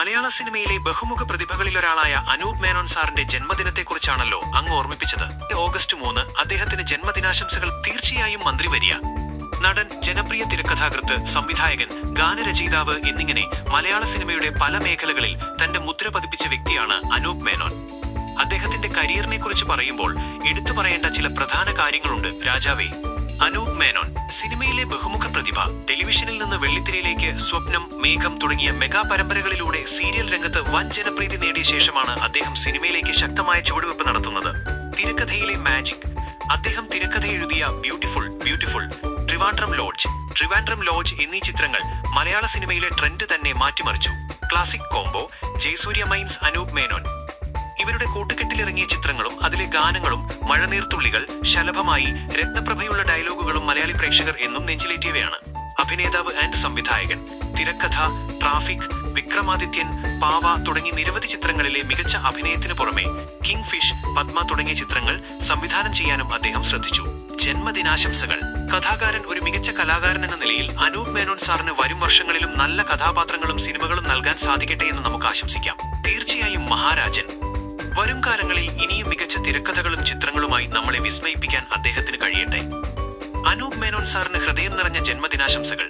മലയാള സിനിമയിലെ ബഹുമുഖ പ്രതിഭകളിലൊരാളായ അനൂപ് മേനോൻ സാറിന്റെ ജന്മദിനത്തെക്കുറിച്ചാണല്ലോ അങ്ങ് ഓർമ്മിപ്പിച്ചത്. ഓഗസ്റ്റ് 3 അദ്ദേഹത്തിന് ജന്മദിനാശംസകൾ. തീർച്ചയായും മന്ത്രി വരിക. നടൻ, ജനപ്രിയ തിരക്കഥാകൃത്ത്, സംവിധായകൻ, ഗാനരചയിതാവ് എന്നിങ്ങനെ മലയാള സിനിമയുടെ പല മേഖലകളിൽ തന്റെ മുദ്ര പതിപ്പിച്ച വ്യക്തിയാണ് അനൂപ് മേനോൻ. അദ്ദേഹത്തിന്റെ കരിയറിനെ കുറിച്ച് പറയുമ്പോൾ എടുത്തു പറയേണ്ട ചില പ്രധാന കാര്യങ്ങളുണ്ട്. രാജാവേ, അനൂപ് മേനോൻ സിനിമയിലെ ബഹുമുഖ പ്രതിഭ. ടെലിവിഷനിൽ നിന്ന് വെള്ളിത്തിരയിലേക്ക് സ്വപ്നം, മേഘം തുടങ്ങിയ മെഗാ പരമ്പരകളിലൂടെ സീരിയൽ രംഗത്ത് വൻ ജനപ്രീതി നേടിയ ശേഷമാണ് അദ്ദേഹം സിനിമയിലേക്ക് ശക്തമായ ചുവടുവെപ്പ് നടത്തുന്നത്. തിരക്കഥയിലെ മാജിക്. അദ്ദേഹം തിരക്കഥ എഴുതിയ ബ്യൂട്ടിഫുൾ, ട്രിവാൻഡ്രം ലോഡ്ജ് എന്നീ ചിത്രങ്ങൾ മലയാള സിനിമയിലെ ട്രെൻഡ് തന്നെ മാറ്റിമറിച്ചു. ക്ലാസിക് കോംബോ, ജയസൂര്യ മൈൻസ് അനൂപ് മേനോൻ. ഇവരുടെ കൂട്ടുകെട്ടിലിറങ്ങിയ ചിത്രങ്ങളും അതിലെ ഗാനങ്ങളും, മഴനീർത്തുള്ളികൾ, ശലഭമായി, രത്നപ്രഭയുള്ള ഡയലോഗുകളും മലയാളി പ്രേക്ഷകർ എന്നും നെഞ്ചിലേറ്റിയവയാണ്. അഭിനേതാവ് ആൻഡ് സംവിധായകൻ. തിരക്കഥ, ട്രാഫിക്, വിക്രമാദിത്യൻ, പാവ തുടങ്ങി നിരവധി ചിത്രങ്ങളിലെ മികച്ച അഭിനയത്തിന് പുറമെ കിങ് ഫിഷ്, പത്മ തുടങ്ങിയ ചിത്രങ്ങൾ സംവിധാനം ചെയ്യാനും അദ്ദേഹം ശ്രദ്ധിച്ചു. ജന്മദിനാശംസകൾ. കഥാകാരൻ. ഒരു മികച്ച കലാകാരൻ എന്ന നിലയിൽ അനൂപ് മേനോൻ സാറിന് വരും വർഷങ്ങളിലും നല്ല കഥാപാത്രങ്ങളും സിനിമകളും നൽകാൻ സാധിക്കട്ടെ എന്ന് നമുക്ക് ആശംസിക്കാം. തീർച്ചയായും മഹാരാജൻ. വരും കാലങ്ങളിൽ ഇനിയും മികച്ച തിരക്കഥകളും ചിത്രങ്ങളുമായി നമ്മളെ വിസ്മയിപ്പിക്കാൻ അദ്ദേഹത്തിന് കഴിയട്ടെ. അനൂപ് മേനോൻ സാറിന് ഹൃദയം നിറഞ്ഞ ജന്മദിനാശംസകൾ.